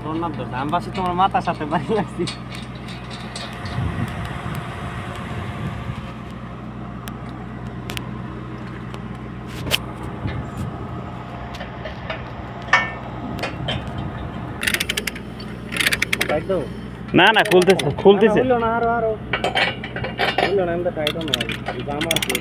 সোনার দোষ আমি বাসি তোমার মাথার সাথে বাড়ি লাগছি না না খুলতেছে খুলতেছে হইলো না আরো হইলো না আমি তো টাইটও না আমার কি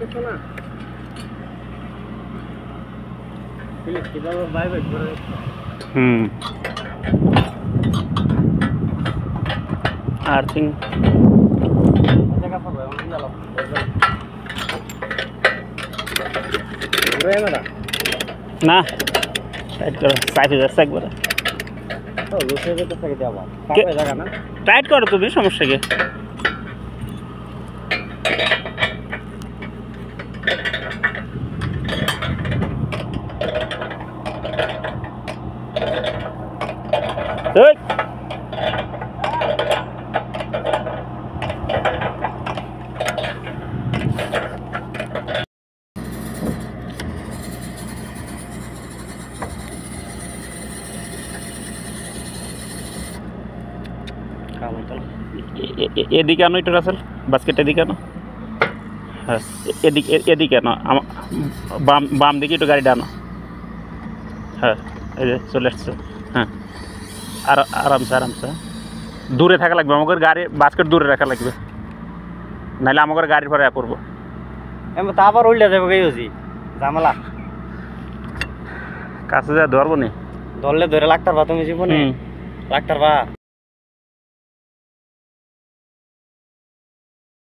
কিছু না প্লিজ কিভাবে বাই বাই করে আর্থিং জায়গা পাবো আমি গেল ঘুরে না না টাইট করো সাইড হয়ে যাচ্ছে একবারে তো লুসে যেতে থাকে দেওয়া পাবে জায়গা না টাইট করো তুমি সমস্যা কি এই এদিকে আনো একটু রাসেল বাস্কেট এদিকে আনো হ্যাঁ এদিকে আনো বাম দিকে একটু গাড়িটা আনো হ্যাঁ এই যে চলে আসছে হ্যাঁ আর আরামসে দূরে থাকা লাগবে আমাদের গাড়ি বাস্কেট দূরে রাখা লাগবে নাহলে আমাদের গাড়ির পরে পড়বো এমন তা আবার উল্টে যাবে গেছি ঝামেলা কাছে যা ধরবো নি ধরলে ধরে লাগতার বা তুমি জীবনে লাগতার বা